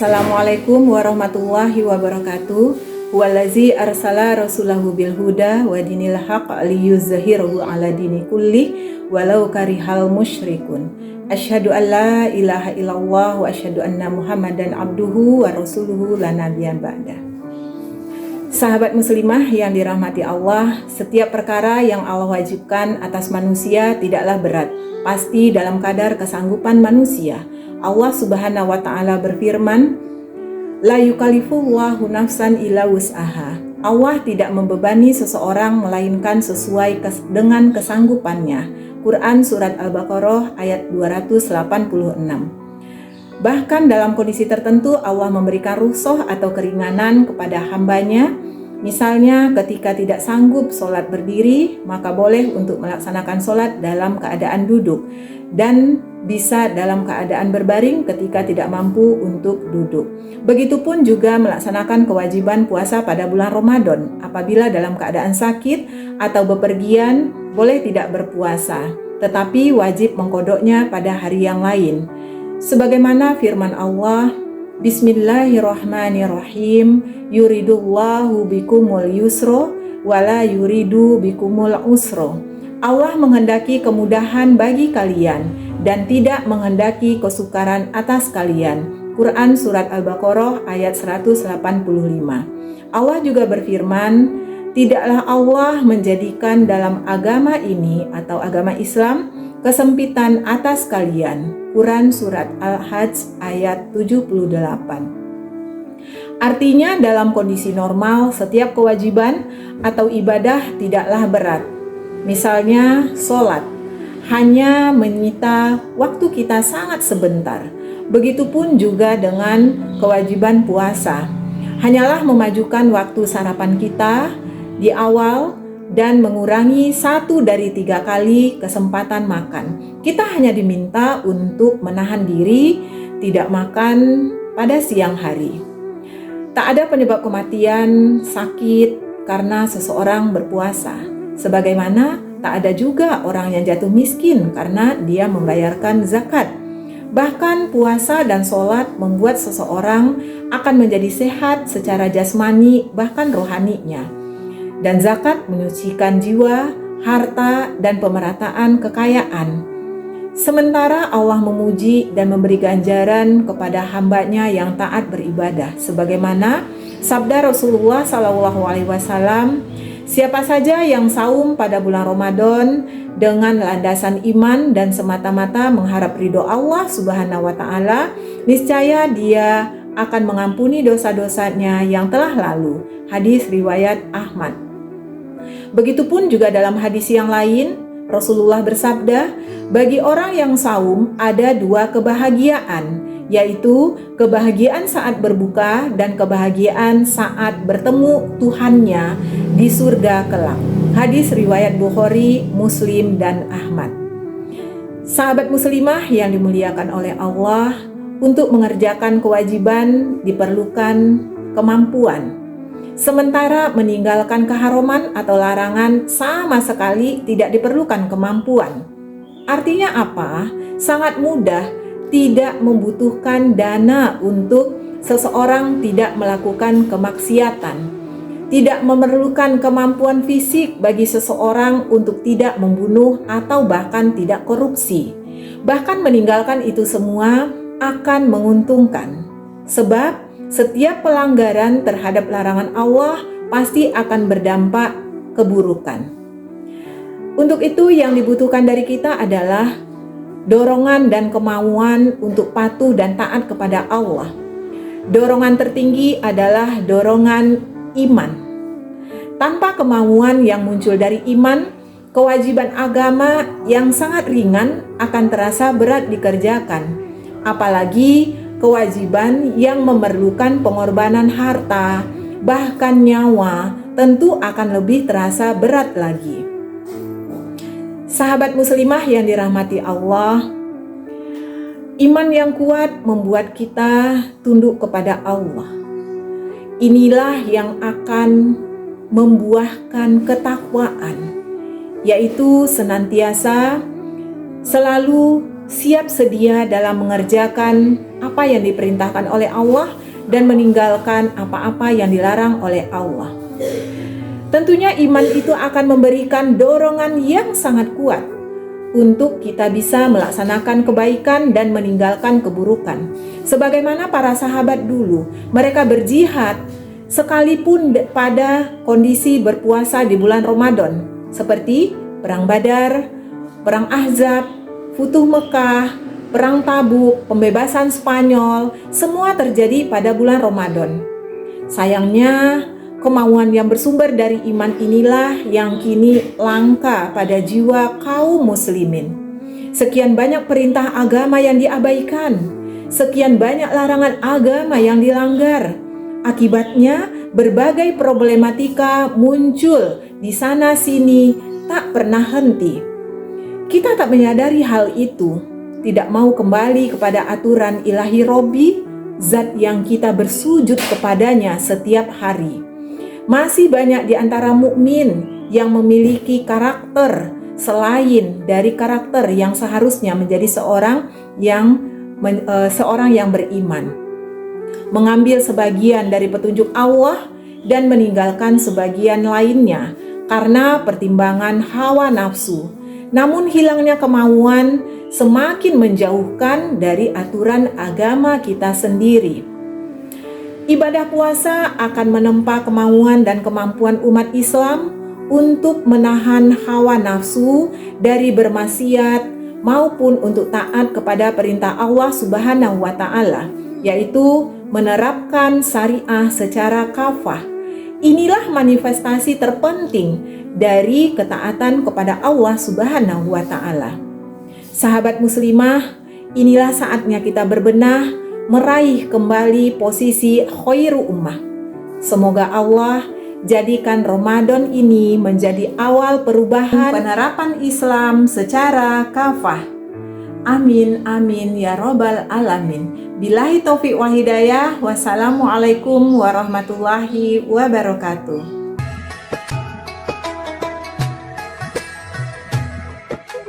Assalamualaikum warahmatullahi wabarakatuh. Wallazi arsala rasulahu bil huda wa dinil haq liyuzhirahu ala dini kulli walau karihal musyrikun. Asyhadu an la ilaha illallah wa asyhadu anna Muhammadan abduhu wa rasuluhu la nabiyyan ba'da. Sahabat muslimah yang dirahmati Allah, setiap perkara yang Allah wajibkan atas manusia tidaklah berat, pasti dalam kadar kesanggupan manusia. Allah Subhanahu wa taala berfirman, la yukallifullahu nafsan illa wus'aha. Allah tidak membebani seseorang melainkan sesuai dengan kesanggupannya. Quran surat Al-Baqarah ayat 286. Bahkan dalam kondisi tertentu Allah memberikan rukhsah atau keringanan kepada hambanya. Misalnya ketika tidak sanggup sholat berdiri, maka boleh untuk melaksanakan sholat dalam keadaan duduk, dan bisa dalam keadaan berbaring ketika tidak mampu untuk duduk. Begitupun juga melaksanakan kewajiban puasa pada bulan Ramadan. Apabila dalam keadaan sakit atau bepergian, boleh tidak berpuasa, tetapi wajib mengkodoknya pada hari yang lain. Sebagaimana firman Allah, Bismillahirrahmanirrahim, yuridullahu bikumul yusra wala yuridu bikumul usra. Allah menghendaki kemudahan bagi kalian dan tidak menghendaki kesukaran atas kalian. Quran surat Al-Baqarah ayat 185. Allah juga berfirman, tidaklah Allah menjadikan dalam agama ini atau agama Islam kesempitan atas kalian. Quran surat Al-Hajj ayat 78. Artinya dalam kondisi normal setiap kewajiban atau ibadah tidaklah berat. Misalnya sholat hanya menyita waktu kita sangat sebentar. Begitupun juga dengan kewajiban puasa. Hanyalah memajukan waktu sarapan kita di awal dan mengurangi 1 dari 3 kali kesempatan makan. Kita hanya diminta untuk menahan diri tidak makan pada siang hari. Tak ada penyebab kematian, sakit karena seseorang berpuasa. Sebagaimana tak ada juga orang yang jatuh miskin karena dia membayarkan zakat. Bahkan puasa dan sholat membuat seseorang akan menjadi sehat secara jasmani bahkan rohaninya. Dan zakat menyucikan jiwa, harta, dan pemerataan kekayaan. Sementara Allah memuji dan memberi ganjaran kepada hambanya yang taat beribadah. Sebagaimana sabda Rasulullah SAW, siapa saja yang saum pada bulan Ramadan dengan landasan iman dan semata-mata mengharap ridho Allah Subhanahu wa taala, niscaya dia akan mengampuni dosa-dosanya yang telah lalu. Hadis riwayat Ahmad. Begitupun juga dalam hadis yang lain, Rasulullah bersabda, bagi orang yang saum ada 2 kebahagiaan, yaitu kebahagiaan saat berbuka dan kebahagiaan saat bertemu Tuhannya di surga kelak. Hadis riwayat Bukhari, Muslim, dan Ahmad. Sahabat muslimah yang dimuliakan oleh Allah, untuk mengerjakan kewajiban diperlukan kemampuan. Sementara meninggalkan keharuman atau larangan sama sekali tidak diperlukan kemampuan. Artinya apa? Sangat mudah, tidak membutuhkan dana untuk seseorang tidak melakukan kemaksiatan. Tidak memerlukan kemampuan fisik bagi seseorang untuk tidak membunuh atau bahkan tidak korupsi. Bahkan meninggalkan itu semua akan menguntungkan. Sebab setiap pelanggaran terhadap larangan Allah pasti akan berdampak keburukan. Untuk itu yang dibutuhkan dari kita adalah dorongan dan kemauan untuk patuh dan taat kepada Allah. Dorongan tertinggi adalah dorongan iman. Tanpa kemauan yang muncul dari iman, kewajiban agama yang sangat ringan akan terasa berat dikerjakan. Apalagi kewajiban yang memerlukan pengorbanan harta, bahkan nyawa, tentu akan lebih terasa berat lagi. Sahabat muslimah yang dirahmati Allah, iman yang kuat membuat kita tunduk kepada Allah. Inilah yang akan membuahkan ketakwaan, yaitu senantiasa selalu siap sedia dalam mengerjakan apa yang diperintahkan oleh Allah dan meninggalkan apa-apa yang dilarang oleh Allah. Tentunya iman itu akan memberikan dorongan yang sangat kuat untuk kita bisa melaksanakan kebaikan dan meninggalkan keburukan. Sebagaimana para sahabat dulu, mereka berjihad sekalipun pada kondisi berpuasa di bulan Ramadan, seperti Perang Badar, Perang Ahzab, Futuh Mekah, Perang Tabuk, pembebasan Spanyol, semua terjadi pada bulan Ramadan. Sayangnya, kemauan yang bersumber dari iman inilah yang kini langka pada jiwa kaum muslimin. Sekian banyak perintah agama yang diabaikan, sekian banyak larangan agama yang dilanggar. Akibatnya, berbagai problematika muncul di sana sini tak pernah henti. Kita tak menyadari hal itu, tidak mau kembali kepada aturan ilahi Robbi, zat yang kita bersujud kepadanya setiap hari. Masih banyak di antara mukmin yang memiliki karakter selain dari karakter yang seharusnya menjadi seorang yang beriman. Mengambil sebagian dari petunjuk Allah dan meninggalkan sebagian lainnya karena pertimbangan hawa nafsu. Namun hilangnya kemauan semakin menjauhkan dari aturan agama kita sendiri. Ibadah puasa akan menempa kemauan dan kemampuan umat Islam untuk menahan hawa nafsu dari bermaksiat maupun untuk taat kepada perintah Allah Subhanahu wa Ta'ala, yaitu menerapkan syariah secara kafah. Inilah manifestasi terpenting dari ketaatan kepada Allah Subhanahu wa Ta'ala. Sahabat muslimah, inilah saatnya kita berbenah meraih kembali posisi khairu ummah. Semoga Allah jadikan Ramadan ini menjadi awal perubahan penerapan Islam secara kafah. Amin amin ya robbal alamin. Billahi taufiq wa hidayah. Wassalamualaikum warahmatullahi wabarakatuh.